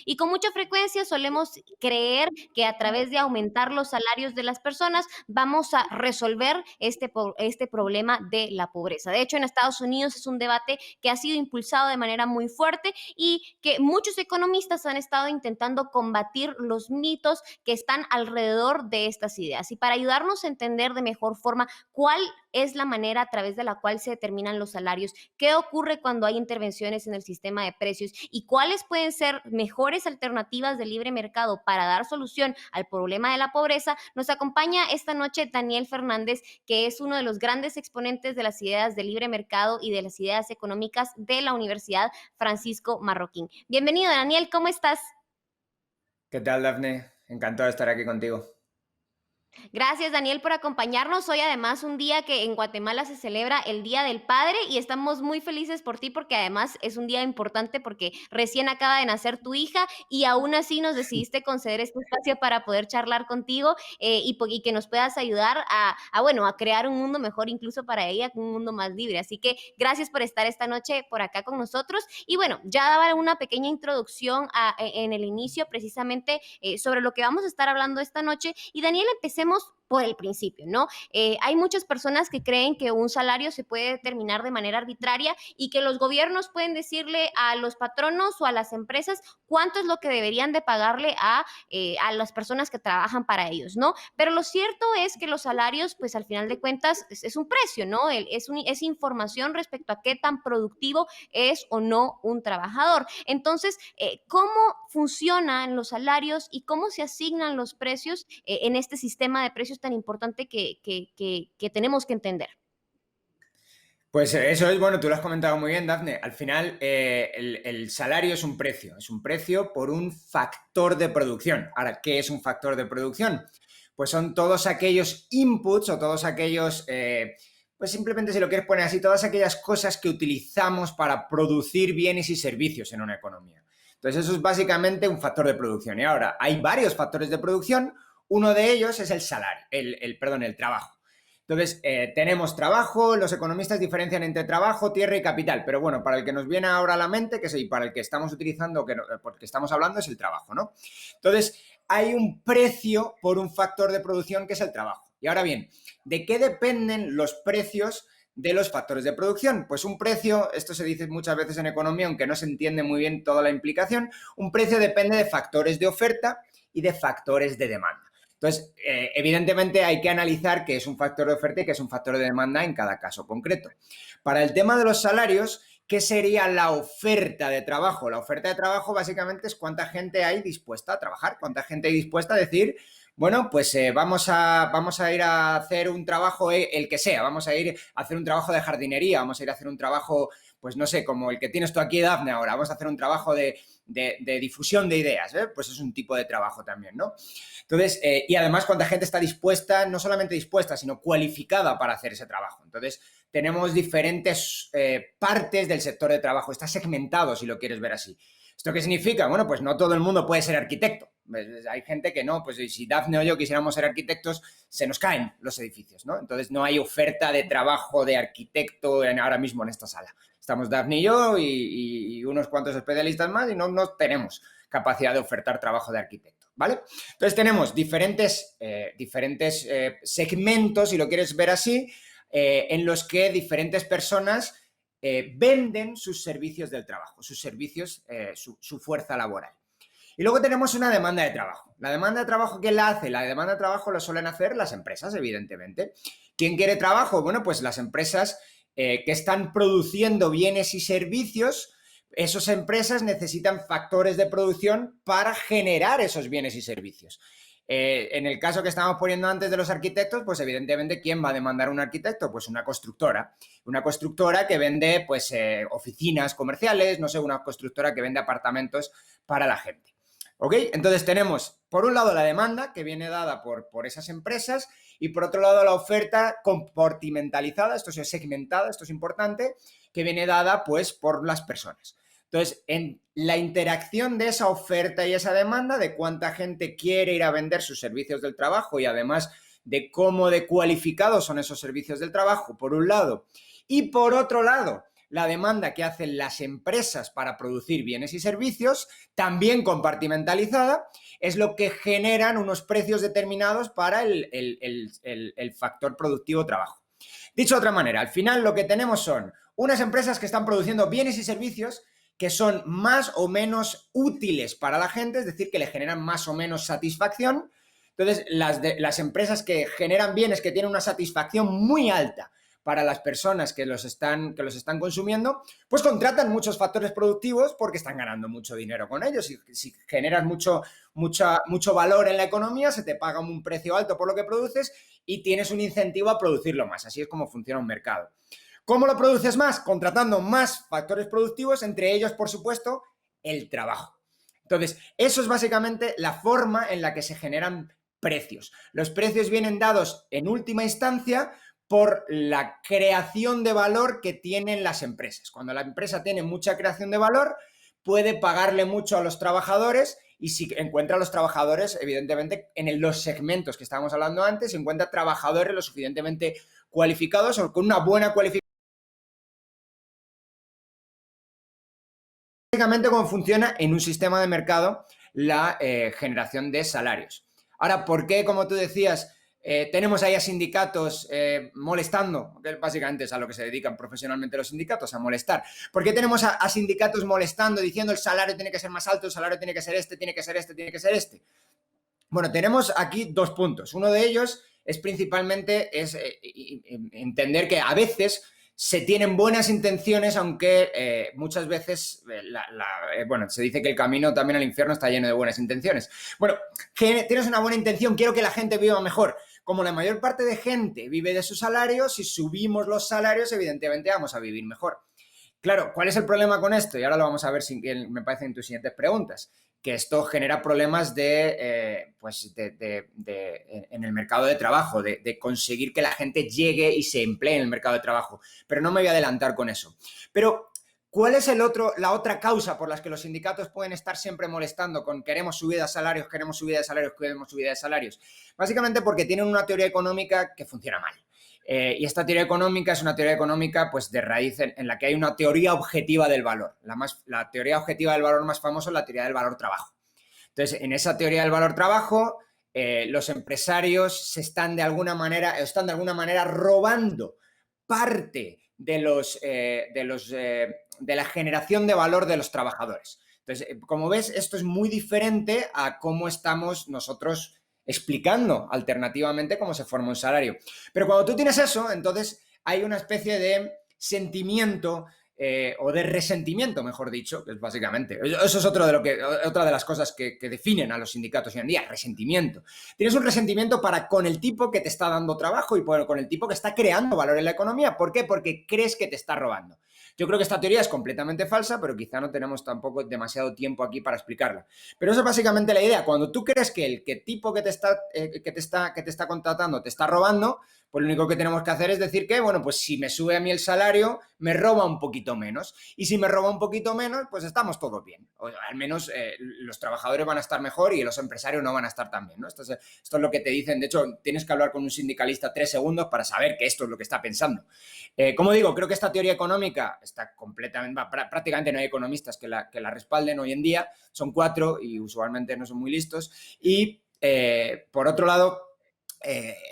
Y con mucha frecuencia solemos creer que a través de aumentar los salarios de las personas vamos a resolver este problema de la pobreza. De hecho, en Estados Unidos es un debate que ha sido impulsado de manera muy fuerte y que muchos economistas han estado intentando combatir los mitos que están alrededor de estas ideas. Y para ayudarnos a entender de mejor forma cuál es la manera a través de la cual se determinan los salarios, qué ocurre cuando hay intervenciones en el sistema de precios y cuáles pueden ser mejores alternativas de libre mercado para dar solución al problema de la pobreza, nos acompaña esta noche Daniel Fernández, que es uno de los grandes exponentes de las ideas de libre mercado y de las ideas económicas de la Universidad Francisco Marroquín. Bienvenido, Daniel, ¿cómo estás? ¿Qué tal, Dafne? Encantado de estar aquí contigo. Gracias, Daniel, por acompañarnos. Hoy además un día que en Guatemala se celebra el Día del Padre y estamos muy felices por ti porque además es un día importante porque recién acaba de nacer tu hija y aún así nos decidiste conceder este espacio para poder charlar contigo y que nos puedas ayudar bueno, a crear un mundo mejor incluso para ella, un mundo más libre. Así que gracias por estar esta noche por acá con nosotros. Y bueno, ya daba una pequeña introducción en el inicio precisamente sobre lo que vamos a estar hablando esta noche. Y Daniel, empecemos por el principio, ¿no? Hay muchas personas que creen que un salario se puede determinar de manera arbitraria y que los gobiernos pueden decirle a los patronos o a las empresas cuánto es lo que deberían de pagarle a las personas que trabajan para ellos, ¿no? Pero lo cierto es que los salarios, pues al final de cuentas, es un precio, ¿no? Es información respecto a qué tan productivo es o no un trabajador. Entonces, ¿cómo funcionan los salarios y cómo se asignan los precios en este sistema de precios tan importante que tenemos que entender? Pues eso es, bueno, tú lo has comentado muy bien, Dafne. Al final, el salario es un precio por un factor de producción. Ahora, ¿qué es un factor de producción? Pues son todos aquellos inputs o todos aquellos, pues simplemente si lo quieres poner así, todas aquellas cosas que utilizamos para producir bienes y servicios en una economía. Entonces, eso es básicamente un factor de producción. Y ahora, hay varios factores de producción. Uno de ellos es el salario, perdón, el trabajo. Entonces, tenemos trabajo, los economistas diferencian entre trabajo, tierra y capital, pero bueno, para el que nos viene ahora a la mente, que es y para el que estamos utilizando, porque estamos hablando, es el trabajo, ¿no? Entonces, hay un precio por un factor de producción que es el trabajo. Y ahora bien, ¿de qué dependen los precios de los factores de producción? Pues un precio, esto se dice muchas veces en economía, aunque no se entiende muy bien toda la implicación, un precio depende de factores de oferta y de factores de demanda. Entonces, evidentemente hay que analizar qué es un factor de oferta y qué es un factor de demanda en cada caso concreto. Para el tema de los salarios, ¿qué sería la oferta de trabajo? La oferta de trabajo básicamente es cuánta gente hay dispuesta a trabajar, cuánta gente hay dispuesta a decir, bueno, pues vamos a ir a hacer un trabajo, el que sea, vamos a ir a hacer un trabajo de jardinería, vamos a ir a hacer un trabajo, pues no sé, como el que tienes tú aquí, Dafne, ahora, vamos a hacer un trabajo de difusión de ideas, ¿eh? Pues es un tipo de trabajo también, ¿no? Entonces, y además cuánta gente está dispuesta, no solamente dispuesta, sino cualificada para hacer ese trabajo. Entonces, tenemos diferentes partes del sector de trabajo, está segmentado si lo quieres ver así. ¿Esto qué significa? Bueno, pues no todo el mundo puede ser arquitecto. Hay gente que no, pues si Dafne o yo quisiéramos ser arquitectos, se nos caen los edificios, ¿no? Entonces no hay oferta de trabajo de arquitecto ahora mismo en esta sala. Estamos Dafne y yo y unos cuantos especialistas más y no tenemos capacidad de ofertar trabajo de arquitecto, ¿vale? Entonces tenemos diferentes segmentos, si lo quieres ver así, en los que diferentes personas venden sus servicios del trabajo, sus servicios, su fuerza laboral. Y luego tenemos una demanda de trabajo. La demanda de trabajo, ¿quién la hace? La demanda de trabajo lo suelen hacer las empresas, evidentemente. ¿Quién quiere trabajo? Bueno, pues las empresas que están produciendo bienes y servicios. Esas empresas necesitan factores de producción para generar esos bienes y servicios. En el caso que estábamos poniendo antes de los arquitectos, pues evidentemente, ¿quién va a demandar un arquitecto? Pues una constructora. Una constructora que vende pues oficinas comerciales, no sé, una constructora que vende apartamentos para la gente. ¿Ok? Entonces tenemos, por un lado, la demanda que viene dada por esas empresas y por otro lado la oferta compartimentalizada, esto es segmentada, esto es importante, que viene dada pues por las personas. Entonces, en la interacción de esa oferta y esa demanda, de cuánta gente quiere ir a vender sus servicios del trabajo y además de cómo de cualificados son esos servicios del trabajo, por un lado, y por otro lado, la demanda que hacen las empresas para producir bienes y servicios, también compartimentalizada, es lo que generan unos precios determinados para el factor productivo trabajo. Dicho de otra manera, al final lo que tenemos son unas empresas que están produciendo bienes y servicios que son más o menos útiles para la gente, es decir, que le generan más o menos satisfacción. Entonces, las empresas que generan bienes que tienen una satisfacción muy alta para las personas que los están consumiendo, pues contratan muchos factores productivos porque están ganando mucho dinero con ellos. Si generas mucho valor en la economía, se te paga un precio alto por lo que produces y tienes un incentivo a producirlo más. Así es como funciona un mercado. ¿Cómo lo produces más? Contratando más factores productivos, entre ellos, por supuesto, el trabajo. Entonces, eso es básicamente la forma en la que se generan precios. Los precios vienen dados en última instancia por la creación de valor que tienen las empresas. Cuando la empresa tiene mucha creación de valor, puede pagarle mucho a los trabajadores y si encuentra a los trabajadores, evidentemente, en los segmentos que estábamos hablando antes, si encuentra trabajadores lo suficientemente cualificados o con una buena cualificación. Básicamente cómo funciona en un sistema de mercado la generación de salarios. Ahora, ¿por qué, como tú decías, tenemos ahí a sindicatos molestando? Que básicamente es a lo que se dedican profesionalmente los sindicatos, a molestar. ¿Por qué tenemos a sindicatos molestando, diciendo el salario tiene que ser más alto, el salario tiene que ser este, tiene que ser este, tiene que ser este? Bueno, tenemos aquí dos puntos. Uno de ellos es principalmente entender que a veces se tienen buenas intenciones, aunque muchas veces, bueno, se dice que el camino también al infierno está lleno de buenas intenciones. Bueno, tienes una buena intención, quiero que la gente viva mejor. Como la mayor parte de gente vive de sus salarios, si subimos los salarios, evidentemente vamos a vivir mejor. Claro, ¿cuál es el problema con esto? Y ahora lo vamos a ver, me parece, en tus siguientes preguntas. Que esto genera problemas en el mercado de trabajo, de conseguir que la gente llegue y se emplee en el mercado de trabajo. Pero no me voy a adelantar con eso. Pero, ¿cuál es la otra causa por la que los sindicatos pueden estar siempre molestando con queremos subida de salarios, queremos subida de salarios, queremos subida de salarios? Básicamente porque tienen una teoría económica que funciona mal. Y esta teoría económica es una teoría económica pues, de raíz en la que hay una teoría objetiva del valor. La teoría objetiva del valor más famosa es la teoría del valor trabajo. Entonces, en esa teoría del valor trabajo, los empresarios están de alguna manera robando parte de la generación de valor de los trabajadores. Entonces, como ves, esto es muy diferente a cómo estamos nosotros explicando alternativamente cómo se forma un salario. Pero cuando tú tienes eso, entonces hay una especie de sentimiento o de resentimiento, mejor dicho, que es básicamente. Eso es otra de las cosas que definen a los sindicatos hoy en día, resentimiento. Tienes un resentimiento con el tipo que te está dando trabajo y con el tipo que está creando valor en la economía. ¿Por qué? Porque crees que te está robando. Yo creo que esta teoría es completamente falsa, pero quizá no tenemos tampoco demasiado tiempo aquí para explicarla. Pero eso es básicamente la idea. Cuando tú crees que el tipo que te está contratando te está robando, pues lo único que tenemos que hacer es decir que, bueno, pues si me sube a mí el salario, me roba un poquito menos. Y si me roba un poquito menos, pues estamos todos bien. O al menos los trabajadores van a estar mejor y los empresarios no van a estar tan bien, ¿no? Esto es lo que te dicen. De hecho, tienes que hablar con un sindicalista 3 segundos para saber que esto es lo que está pensando. Como digo, creo que esta teoría económica está completamente... prácticamente no hay economistas que la respalden hoy en día. Son 4 y usualmente no son muy listos. Y, por otro lado...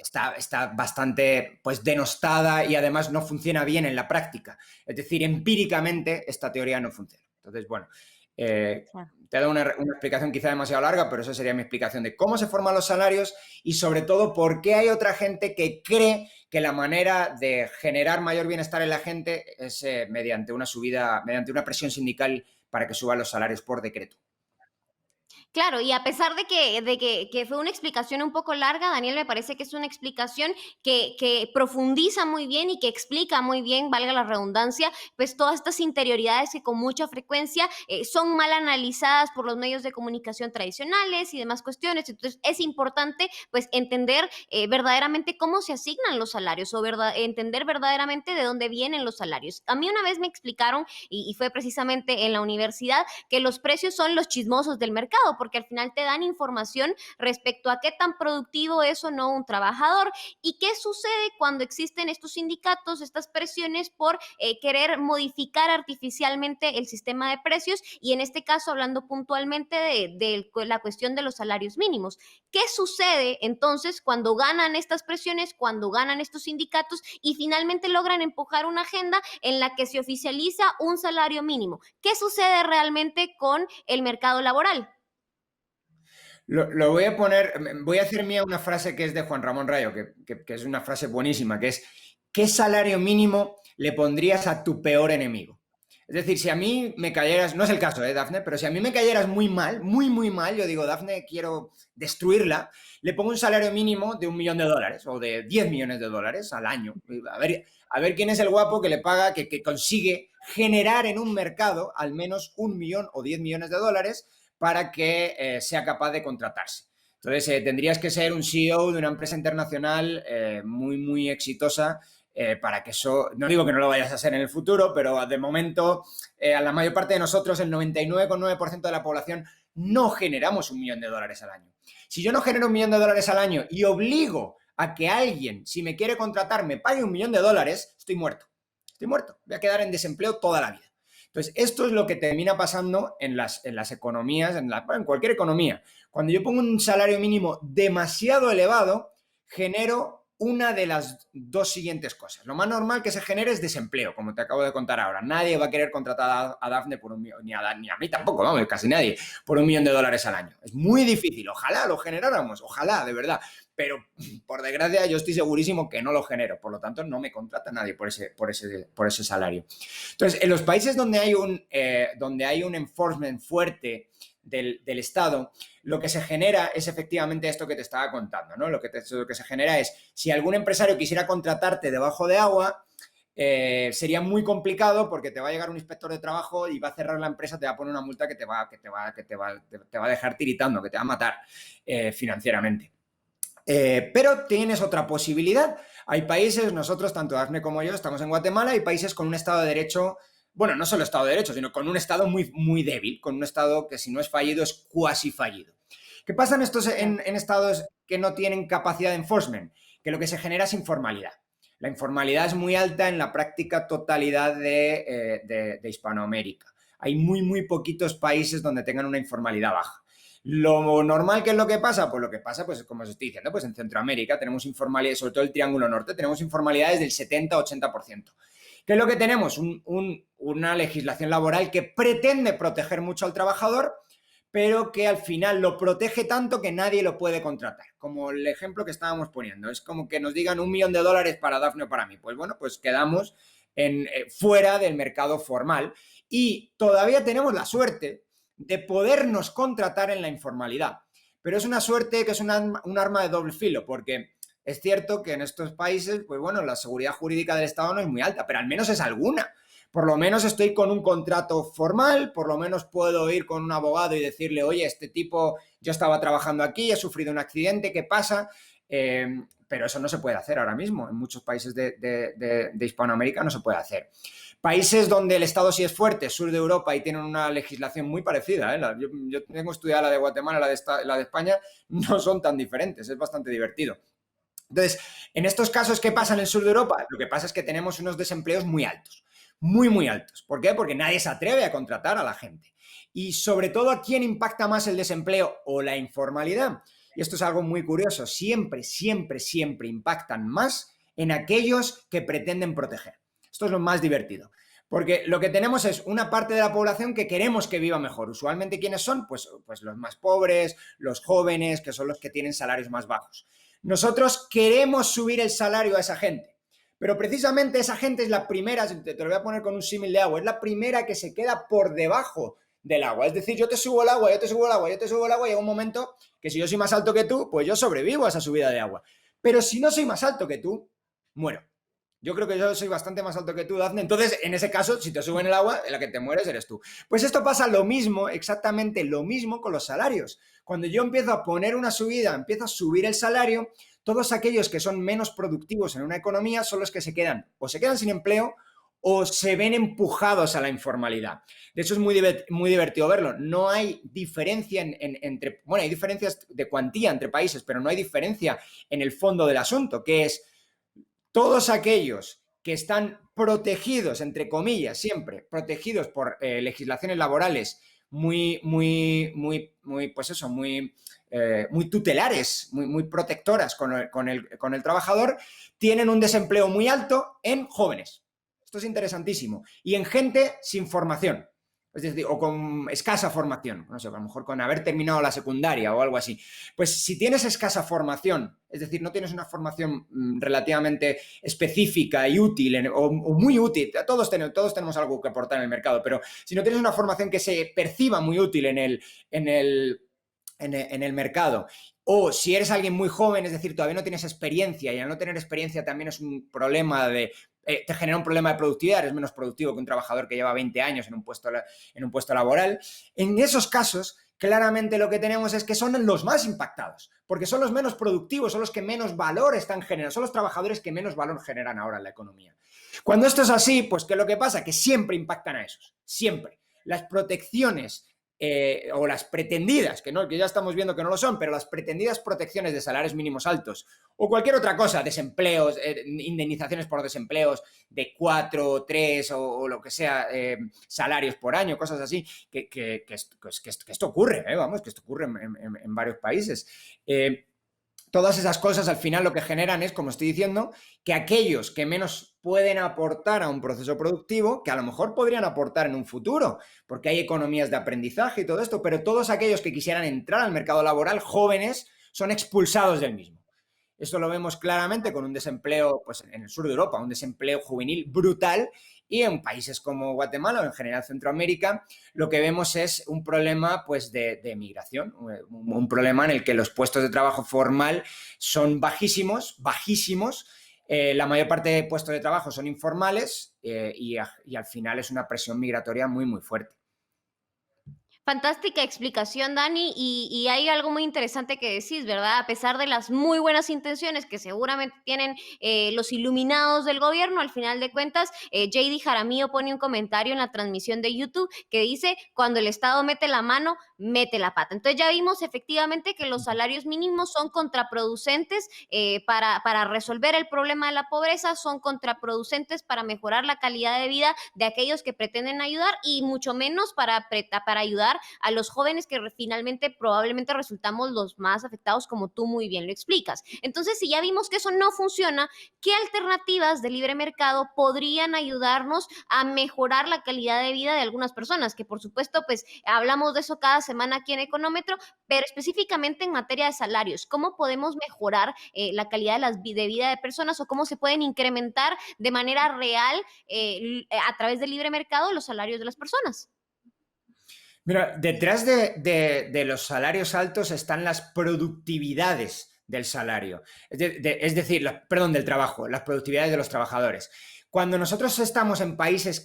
está bastante pues denostada y además no funciona bien en la práctica. Es decir, empíricamente esta teoría no funciona. Entonces, bueno, te he dado una explicación quizá demasiado larga, pero esa sería mi explicación de cómo se forman los salarios y sobre todo por qué hay otra gente que cree que la manera de generar mayor bienestar en la gente es mediante una presión sindical para que suban los salarios por decreto. Claro, y a pesar de que fue una explicación un poco larga, Daniel, me parece que es una explicación que profundiza muy bien y que explica muy bien, valga la redundancia, pues todas estas interioridades que con mucha frecuencia son mal analizadas por los medios de comunicación tradicionales y demás cuestiones. Entonces, es importante pues entender verdaderamente cómo se asignan los salarios o entender verdaderamente de dónde vienen los salarios. A mí una vez me explicaron, y fue precisamente en la universidad, que los precios son los chismosos del mercado. mercado, porque al final te dan información respecto a qué tan productivo es o no un trabajador. ¿Y qué sucede cuando existen estos sindicatos, estas presiones por querer modificar artificialmente el sistema de precios? Y en este caso, hablando puntualmente de la cuestión de los salarios mínimos. ¿Qué sucede entonces cuando ganan estas presiones, cuando ganan estos sindicatos y finalmente logran empujar una agenda en la que se oficializa un salario mínimo? ¿Qué sucede realmente con el mercado laboral? Lo voy a poner, voy a hacer mía una frase que es de Juan Ramón Rayo, que es una frase buenísima, que es: ¿qué salario mínimo le pondrías a tu peor enemigo? Es decir, si a mí me cayeras, no es el caso, Dafne, pero si a mí me cayeras muy mal, muy, muy mal, yo digo, Dafne, quiero destruirla, le pongo un salario mínimo de $1.000.000 o de 10 millones de dólares al año. A ver quién es el guapo que le paga, que consigue generar en un mercado al menos 1 millón o 10 millones de dólares para que sea capaz de contratarse. Entonces, tendrías que ser un CEO de una empresa internacional muy, muy exitosa para que eso, no digo que no lo vayas a hacer en el futuro, pero de momento a la mayor parte de nosotros, el 99,9% de la población, no generamos $1.000.000 al año. Si yo no genero $1.000.000 al año y obligo a que alguien, si me quiere contratar, me pague $1.000.000, estoy muerto. Estoy muerto. Voy a quedar en desempleo toda la vida. Entonces, esto es lo que termina pasando en las economías, en cualquier economía. Cuando yo pongo un salario mínimo demasiado elevado, genero una de las dos siguientes cosas. Lo más normal que se genere es desempleo, como te acabo de contar ahora. Nadie va a querer contratar a Dafne por ni a mí tampoco, vamos, casi nadie, por $1.000.000 al año. Es muy difícil. Ojalá lo generáramos, ojalá, de verdad. Pero, por desgracia, yo estoy segurísimo que no lo genero. Por lo tanto, no me contrata nadie por ese salario. Entonces, en los países donde hay un enforcement fuerte del Estado, lo que se genera es efectivamente esto que te estaba contando, ¿no? Lo que se genera es, si algún empresario quisiera contratarte debajo de agua, sería muy complicado porque te va a llegar un inspector de trabajo y va a cerrar la empresa, te va a poner una multa que te va a dejar tiritando, que te va a matar financieramente. Pero tienes otra posibilidad. Hay países, nosotros, tanto Dafne como yo, estamos en Guatemala, hay países con un Estado de Derecho, bueno, no solo Estado de Derecho, sino con un Estado muy, muy débil, con un Estado que si no es fallido es cuasi fallido. ¿Qué pasa en estados que no tienen capacidad de enforcement? Que lo que se genera es informalidad. La informalidad es muy alta en la práctica totalidad de Hispanoamérica. Hay muy, muy poquitos países donde tengan una informalidad baja. Lo normal, ¿qué es lo que pasa? Pues lo que pasa, pues como os estoy diciendo, pues en Centroamérica tenemos informalidad, sobre todo el Triángulo Norte, tenemos informalidades del 70-80%. ¿Qué es lo que tenemos? Una legislación laboral que pretende proteger mucho al trabajador, pero que al final lo protege tanto que nadie lo puede contratar. Como el ejemplo que estábamos poniendo. Es como que nos digan $1.000.000 para Dafne o para mí. Pues bueno, pues quedamos fuera del mercado formal y todavía tenemos la suerte de podernos contratar en la informalidad. Pero es una suerte que es un arma de doble filo, porque es cierto que en estos países, pues bueno, la seguridad jurídica del Estado no es muy alta, pero al menos es alguna. Por lo menos estoy con un contrato formal, por lo menos puedo ir con un abogado y decirle, oye, este tipo, yo estaba trabajando aquí, he sufrido un accidente, ¿qué pasa? Pero eso no se puede hacer ahora mismo. En muchos países de Hispanoamérica no se puede hacer. Países donde el Estado sí es fuerte, sur de Europa, y tienen una legislación muy parecida, yo tengo estudiada la de Guatemala, la de España, no son tan diferentes, es bastante divertido. Entonces, en estos casos, ¿qué pasa en el sur de Europa? Lo que pasa es que tenemos unos desempleos muy altos, muy, muy altos. ¿Por qué? Porque nadie se atreve a contratar a la gente. Y sobre todo, ¿a quién impacta más el desempleo o la informalidad? Y esto es algo muy curioso. Siempre, siempre, siempre impactan más en aquellos que pretenden proteger. Esto es lo más divertido. Porque lo que tenemos es una parte de la población que queremos que viva mejor. Usualmente, ¿quiénes son? Pues los más pobres, los jóvenes, que son los que tienen salarios más bajos. Nosotros queremos subir el salario a esa gente. Pero precisamente esa gente es la primera, te lo voy a poner con un símil de agua, es la primera que se queda por debajo del agua. Es decir, yo te subo el agua, yo te subo el agua, yo te subo el agua, y llega un momento que si yo soy más alto que tú, pues yo sobrevivo a esa subida de agua. Pero si no soy más alto que tú, muero. Yo creo que yo soy bastante más alto que tú, Dafne. Entonces, en ese caso, si te suben el agua, la que te mueres eres tú. Pues esto pasa lo mismo, exactamente lo mismo con los salarios. Cuando yo empiezo a poner una subida, empiezo a subir el salario, todos aquellos que son menos productivos en una economía son los que se quedan sin empleo o se ven empujados a la informalidad. De hecho, es muy divertido verlo. No hay diferencia entre... Bueno, hay diferencias de cuantía entre países, pero no hay diferencia en el fondo del asunto, que es todos aquellos que están protegidos, entre comillas, siempre, protegidos por legislaciones laborales pues eso, muy tutelares, muy protectoras con el trabajador, tienen un desempleo muy alto en jóvenes. Esto es interesantísimo. Y en gente sin formación. Es decir, o con escasa formación, no sé, a lo mejor con haber terminado la secundaria o algo así. Pues si tienes escasa formación, es decir, no tienes una formación relativamente específica y útil, o muy útil, todos tenemos algo que aportar en el mercado, pero si no tienes una formación que se perciba muy útil en el mercado, o si eres alguien muy joven, es decir, todavía no tienes experiencia, y al no tener experiencia también es un problema te genera un problema de productividad, eres menos productivo que un trabajador que lleva 20 años en un puesto laboral. En esos casos, claramente lo que tenemos es que son los más impactados, porque son los menos productivos, son los que menos valor están generando, son los trabajadores que menos valor generan ahora en la economía. Cuando esto es así, pues ¿qué es lo que pasa? Que siempre impactan a esos, siempre. Las protecciones o las pretendidas, que ya estamos viendo que no lo son, pero las pretendidas protecciones de salarios mínimos altos o cualquier otra cosa, desempleos, indemnizaciones por desempleos de 4, 3 o lo que sea, salarios por año, cosas así, que esto ocurre, vamos, que esto ocurre en varios países. Todas esas cosas al final lo que generan es, como estoy diciendo, que aquellos que menos pueden aportar a un proceso productivo, que a lo mejor podrían aportar en un futuro, porque hay economías de aprendizaje y todo esto, pero todos aquellos que quisieran entrar al mercado laboral, jóvenes, son expulsados del mismo. Esto lo vemos claramente con un desempleo, pues en el sur de Europa, un desempleo juvenil brutal, y en países como Guatemala o en general Centroamérica, lo que vemos es un problema pues de migración, un problema en el que los puestos de trabajo formal son bajísimos, la mayor parte de puestos de trabajo son informales y al final es una presión migratoria muy fuerte. Fantástica explicación, Dani, y hay algo muy interesante que decís, ¿verdad? A pesar de las muy buenas intenciones que seguramente tienen los iluminados del gobierno, al final de cuentas, JD Jaramillo pone un comentario en la transmisión de YouTube que dice, cuando el Estado mete la mano, mete la pata. Entonces ya vimos efectivamente que los salarios mínimos son contraproducentes para resolver el problema de la pobreza, son contraproducentes para mejorar la calidad de vida de aquellos que pretenden ayudar y mucho menos para ayudar a los jóvenes que finalmente probablemente resultamos los más afectados, como tú muy bien lo explicas. Entonces, si ya vimos que eso no funciona, ¿qué alternativas de libre mercado podrían ayudarnos a mejorar la calidad de vida de algunas personas? Que por supuesto, pues hablamos de eso cada semana aquí en Económetro, pero específicamente en materia de salarios, ¿cómo podemos mejorar la calidad de vida de personas o cómo se pueden incrementar de manera real a través del libre mercado los salarios de las personas? Mira, detrás de los salarios altos están las productividades del salario, es decir, perdón, del trabajo, las productividades de los trabajadores. Cuando nosotros estamos en países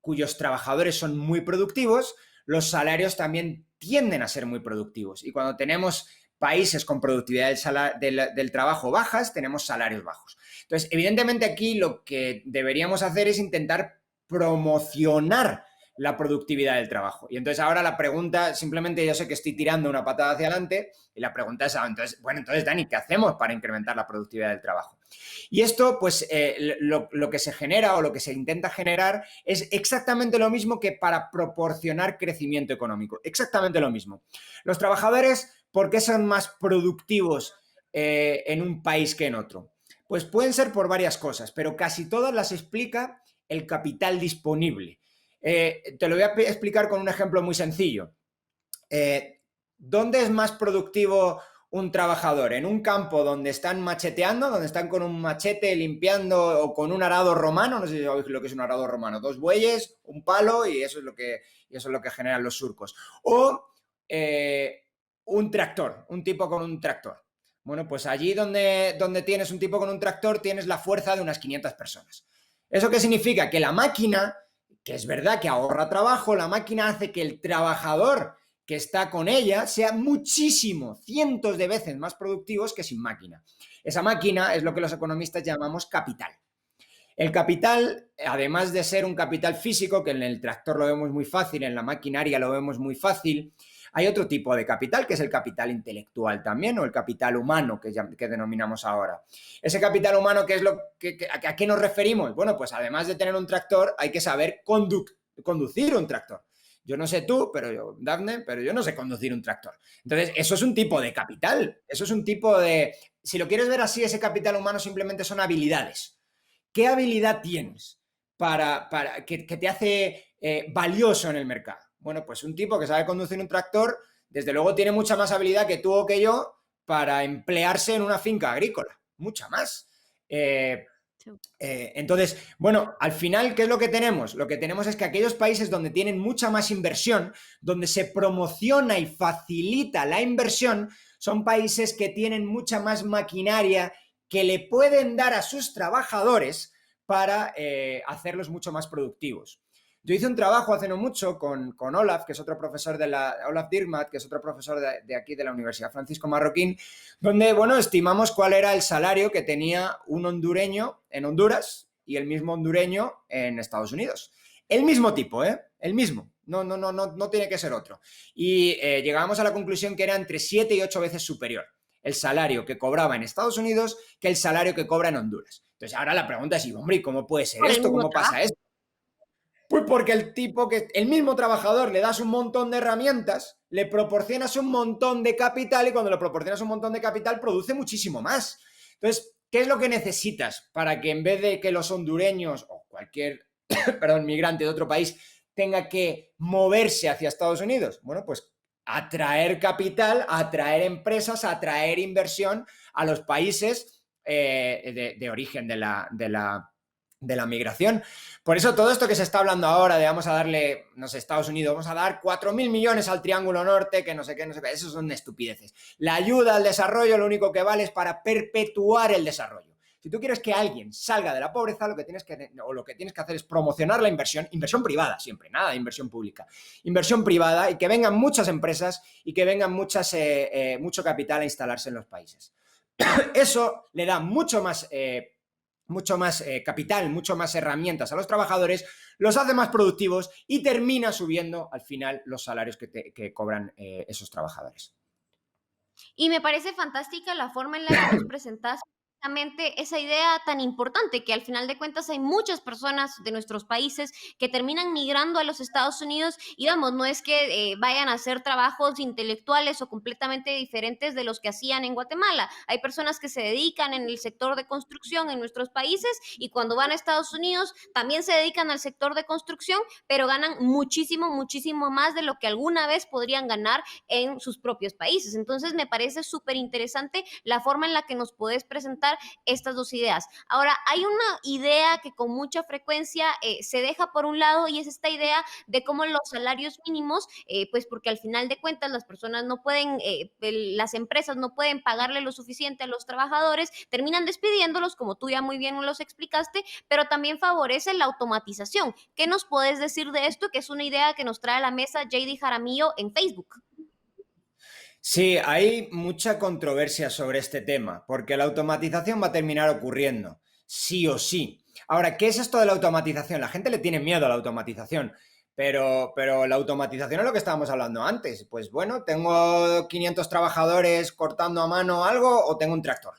cuyos trabajadores son muy productivos, los salarios también tienden a ser muy productivos. Y cuando tenemos países con productividad del trabajo bajas, tenemos salarios bajos. Entonces, evidentemente aquí lo que deberíamos hacer es intentar promocionar la productividad del trabajo. Y entonces ahora la pregunta, simplemente yo sé que estoy tirando una patada hacia adelante y la pregunta es, entonces Dani, ¿qué hacemos para incrementar la productividad del trabajo? Y esto, pues lo que se genera o lo que se intenta generar es exactamente lo mismo que para proporcionar crecimiento económico, exactamente lo mismo. Los trabajadores, ¿por qué son más productivos en un país que en otro? Pues pueden ser por varias cosas, pero casi todas las explica el capital disponible. Te lo voy a explicar con un ejemplo muy sencillo. ¿Dónde es más productivo un trabajador? ¿En un campo donde están macheteando, donde están con un machete limpiando o con un arado romano? No sé si sabéis lo que es un arado romano. 2 bueyes, un palo y eso es lo que generan los surcos. O un tractor, un tipo con un tractor. Bueno, pues allí donde tienes un tipo con un tractor tienes la fuerza de unas 500 personas. ¿Eso qué significa? Que la máquina, que es verdad que ahorra trabajo, la máquina hace que el trabajador que está con ella sea muchísimo, cientos de veces más productivos que sin máquina. Esa máquina es lo que los economistas llamamos capital. El capital, además de ser un capital físico, que en el tractor lo vemos muy fácil, en la maquinaria lo vemos muy fácil, hay otro tipo de capital, que es el capital intelectual también, o el capital humano, que denominamos ahora. Ese capital humano, ¿qué es ¿a qué nos referimos? Bueno, pues además de tener un tractor, hay que saber conducir un tractor. Yo no sé tú, Dafne, pero yo no sé conducir un tractor. Entonces, eso es un tipo de capital. Eso es un tipo de... Si lo quieres ver así, ese capital humano simplemente son habilidades. ¿Qué habilidad tienes que te hace valioso en el mercado? Bueno, pues un tipo que sabe conducir un tractor, desde luego tiene mucha más habilidad que tú o que yo para emplearse en una finca agrícola. Mucha más. Entonces, bueno, al final, ¿qué es lo que tenemos? Lo que tenemos es que aquellos países donde tienen mucha más inversión, donde se promociona y facilita la inversión, son países que tienen mucha más maquinaria que le pueden dar a sus trabajadores para hacerlos mucho más productivos. Yo hice un trabajo hace no mucho con Olaf, que es otro profesor Olaf Dirmat, que es otro profesor de aquí de la Universidad Francisco Marroquín, donde, bueno, estimamos cuál era el salario que tenía un hondureño en Honduras y el mismo hondureño en Estados Unidos. El mismo tipo, ¿eh? El mismo. No tiene que ser otro. Y llegábamos a la conclusión que era entre 7 y 8 veces superior el salario que cobraba en Estados Unidos que el salario que cobra en Honduras. Entonces, ahora la pregunta es, hombre, ¿y cómo puede ser Por el esto? mismo ¿Cómo pasa trabajo. esto? Pues porque el mismo trabajador le das un montón de herramientas, le proporcionas un montón de capital y cuando le proporcionas un montón de capital produce muchísimo más. Entonces, ¿qué es lo que necesitas para que en vez de que los hondureños o cualquier, perdón, migrante de otro país tenga que moverse hacia Estados Unidos? Bueno, pues atraer capital, atraer empresas, atraer inversión a los países de origen de la migración. Por eso todo esto que se está hablando ahora de vamos a darle, no sé, Estados Unidos, vamos a dar 4.000 millones al Triángulo Norte, que no sé qué, eso son estupideces. La ayuda al desarrollo lo único que vale es para perpetuar el desarrollo. Si tú quieres que alguien salga de la pobreza, lo que tienes que hacer es promocionar la inversión privada siempre, nada de inversión pública, inversión privada y que vengan muchas empresas y que vengan mucho capital a instalarse en los países. Eso le da mucho más capital, mucho más herramientas a los trabajadores, los hace más productivos y termina subiendo al final los salarios que cobran esos trabajadores. Y me parece fantástica la forma en la que nos presentas precisamente esa idea tan importante que al final de cuentas hay muchas personas de nuestros países que terminan migrando a los Estados Unidos y vamos, no es que vayan a hacer trabajos intelectuales o completamente diferentes de los que hacían en Guatemala. Hay personas que se dedican en el sector de construcción en nuestros países y cuando van a Estados Unidos también se dedican al sector de construcción, pero ganan muchísimo, muchísimo más de lo que alguna vez podrían ganar en sus propios países. Entonces me parece súper interesante la forma en la que nos podés presentar estas dos ideas. Ahora, hay una idea que con mucha frecuencia se deja por un lado y es esta idea de cómo los salarios mínimos, pues porque al final de cuentas las personas no pueden, las empresas no pueden pagarle lo suficiente a los trabajadores, terminan despidiéndolos, como tú ya muy bien nos los explicaste, pero también favorece la automatización. ¿Qué nos podés decir de esto? Que es una idea que nos trae a la mesa JD Jaramillo en Facebook. Sí, hay mucha controversia sobre este tema, porque la automatización va a terminar ocurriendo, sí o sí. Ahora, ¿qué es esto de la automatización? La gente le tiene miedo a la automatización, pero la automatización es lo que estábamos hablando antes. Pues bueno, tengo 500 trabajadores cortando a mano algo o tengo un tractor.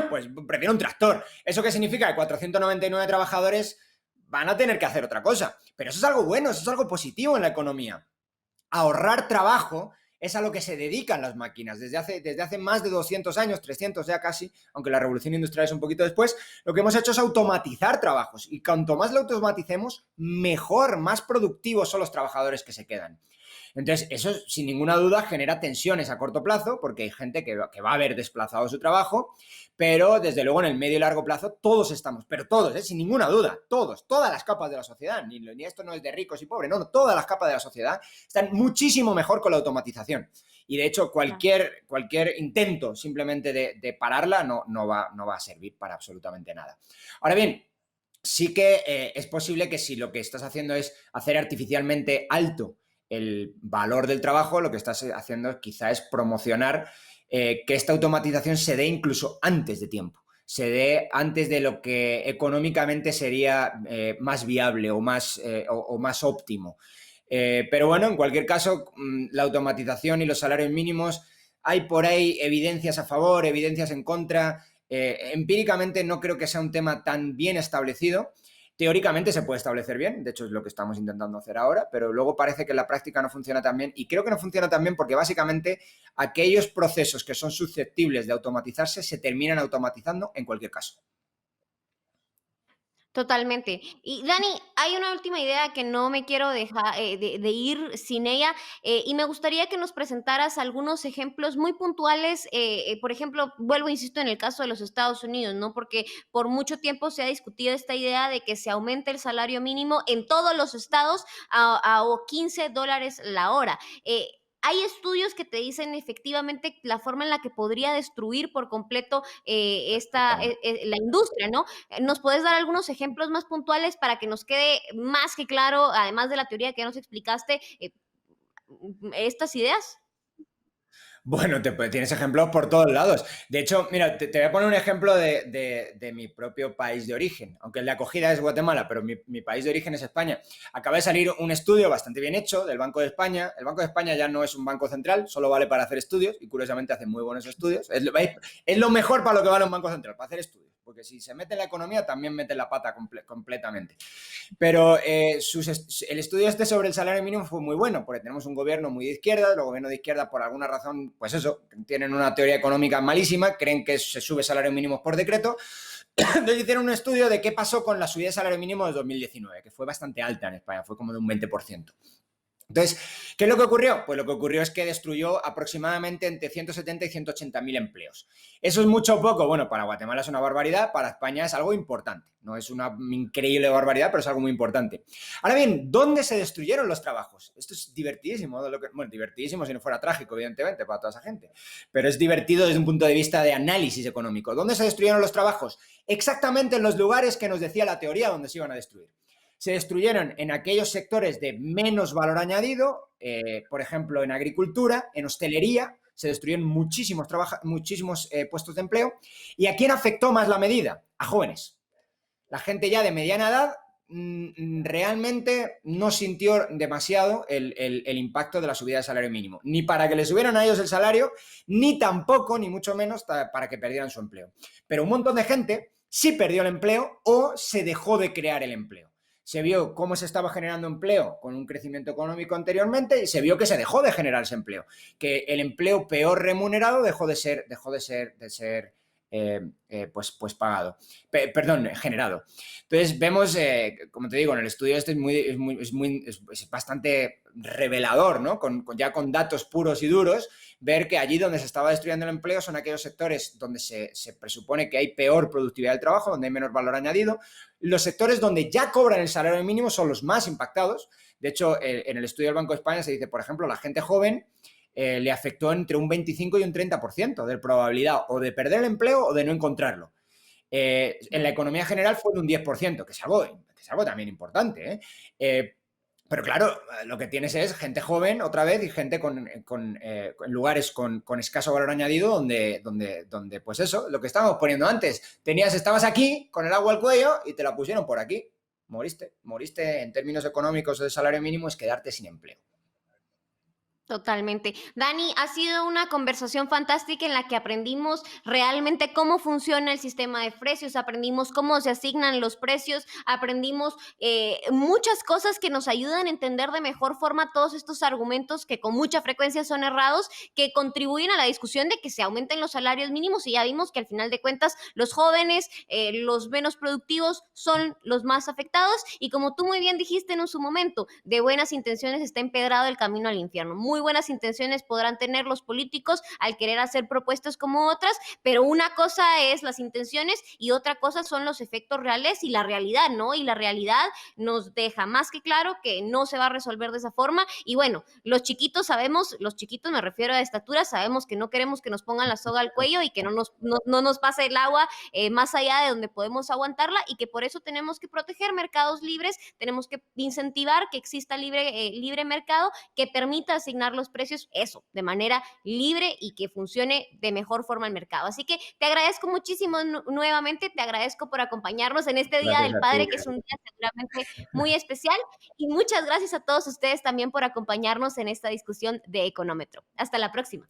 Pues prefiero un tractor. ¿Eso qué significa? Que 499 trabajadores van a tener que hacer otra cosa. Pero eso es algo bueno, eso es algo positivo en la economía. Ahorrar trabajo es a lo que se dedican las máquinas. Desde hace más de 200 años, 300 ya casi, aunque la revolución industrial es un poquito después, lo que hemos hecho es automatizar trabajos. Y cuanto más lo automaticemos, mejor, más productivos son los trabajadores que se quedan. Entonces, eso sin ninguna duda genera tensiones a corto plazo, porque hay gente que va a haber desplazado su trabajo, pero desde luego en el medio y largo plazo todos estamos, pero todos, sin ninguna duda, todas las capas de la sociedad, ni esto no es de ricos y pobres, no, todas las capas de la sociedad están muchísimo mejor con la automatización. Y de hecho, cualquier intento simplemente de pararla no va a servir para absolutamente nada. Ahora bien, sí que es posible que si lo que estás haciendo es hacer artificialmente alto el valor del trabajo, lo que estás haciendo quizá es promocionar que esta automatización se dé incluso antes de tiempo. se dé antes de lo que económicamente sería más viable o más óptimo. Pero bueno, en cualquier caso, la automatización y los salarios mínimos, hay por ahí evidencias a favor, evidencias en contra. Empíricamente no creo que sea un tema tan bien establecido. Teóricamente se puede establecer bien, de hecho es lo que estamos intentando hacer ahora, pero luego parece que en la práctica no funciona tan bien, y creo que no funciona tan bien porque básicamente aquellos procesos que son susceptibles de automatizarse se terminan automatizando en cualquier caso. Totalmente. Y Dani, hay una última idea que no me quiero dejar de ir sin ella, y me gustaría que nos presentaras algunos ejemplos muy puntuales. Por ejemplo, vuelvo, insisto, en el caso de los Estados Unidos, ¿no? Porque por mucho tiempo se ha discutido esta idea de que se aumente el salario mínimo en todos los estados a $15 la hora. Hay estudios que te dicen efectivamente la forma en la que podría destruir por completo la industria, ¿no? ¿Nos puedes dar algunos ejemplos más puntuales para que nos quede más que claro, además de la teoría que nos explicaste, estas ideas? Bueno, tienes ejemplos por todos lados. De hecho, mira, te voy a poner un ejemplo de mi propio país de origen. Aunque el de acogida es Guatemala, pero mi país de origen es España. Acaba de salir un estudio bastante bien hecho del Banco de España. El Banco de España ya no es un banco central, solo vale para hacer estudios y curiosamente hace muy buenos estudios. Es lo mejor para lo que vale un banco central, para hacer estudios. Porque si se mete en la economía, también mete la pata completamente. Pero el estudio este sobre el salario mínimo fue muy bueno, porque tenemos un gobierno muy de izquierda, los gobiernos de izquierda por alguna razón, pues eso, tienen una teoría económica malísima, creen que se sube salario mínimo por decreto. Entonces hicieron un estudio de qué pasó con la subida de salario mínimo de 2019, que fue bastante alta en España, fue como de un 20%. Entonces, ¿qué es lo que ocurrió? Pues lo que ocurrió es que destruyó aproximadamente entre 170 y 180.000 empleos. ¿Eso es mucho o poco? Bueno, para Guatemala es una barbaridad, para España es algo importante. No es una increíble barbaridad, pero es algo muy importante. Ahora bien, ¿dónde se destruyeron los trabajos? Esto es divertidísimo. Bueno, divertidísimo si no fuera trágico, evidentemente, para toda esa gente. Pero es divertido desde un punto de vista de análisis económico. ¿Dónde se destruyeron los trabajos? Exactamente en los lugares que nos decía la teoría donde se iban a destruir. Se destruyeron en aquellos sectores de menos valor añadido, por ejemplo, en agricultura, en hostelería, se destruyeron muchísimos puestos de empleo. ¿Y a quién afectó más la medida? A jóvenes. La gente ya de mediana edad realmente no sintió demasiado el impacto de la subida del salario mínimo, ni para que le subieran a ellos el salario, ni tampoco, ni mucho menos, para que perdieran su empleo. Pero un montón de gente sí perdió el empleo o se dejó de crear el empleo. Se vio cómo se estaba generando empleo con un crecimiento económico anteriormente y se vio que se dejó de generar ese empleo, que el empleo peor remunerado dejó de ser pues pagado, perdón, generado. Entonces vemos, como te digo, en el estudio este es bastante revelador, ¿no? Ya con datos puros y duros, ver que allí donde se estaba destruyendo el empleo son aquellos sectores donde se presupone que hay peor productividad del trabajo, donde hay menor valor añadido. Los sectores donde ya cobran el salario mínimo son los más impactados. De hecho, en el estudio del Banco de España se dice, por ejemplo, la gente joven le afectó entre un 25 y un 30% de probabilidad o de perder el empleo o de no encontrarlo. En la economía general fue de un 10%, que es algo también importante. Pero claro, lo que tienes es gente joven otra vez y gente en lugares con escaso valor añadido donde, pues eso, lo que estábamos poniendo antes. Estabas aquí con el agua al cuello y te la pusieron por aquí. Moriste en términos económicos o de salario mínimo es quedarte sin empleo. Totalmente. Dani, ha sido una conversación fantástica en la que aprendimos realmente cómo funciona el sistema de precios, aprendimos cómo se asignan los precios, aprendimos muchas cosas que nos ayudan a entender de mejor forma todos estos argumentos que con mucha frecuencia son errados, que contribuyen a la discusión de que se aumenten los salarios mínimos, y ya vimos que al final de cuentas los jóvenes, los menos productivos son los más afectados, y como tú muy bien dijiste en su momento, de buenas intenciones está empedrado el camino al infierno. Muy buenas intenciones podrán tener los políticos al querer hacer propuestas como otras, pero una cosa es las intenciones y otra cosa son los efectos reales y la realidad, ¿no? Y la realidad nos deja más que claro que no se va a resolver de esa forma. Y bueno, los chiquitos sabemos, los chiquitos me refiero a estatura, sabemos que no queremos que nos pongan la soga al cuello y que no nos pase el agua más allá de donde podemos aguantarla, y que por eso tenemos que proteger mercados libres, tenemos que incentivar que exista libre mercado que permita asignar gestionar los precios, eso, de manera libre y que funcione de mejor forma el mercado. Así que te agradezco muchísimo nuevamente, te agradezco por acompañarnos en este Día Gracias del a ti. Padre, que es un día seguramente muy especial, y muchas gracias a todos ustedes también por acompañarnos en esta discusión de Económetro. Hasta la próxima.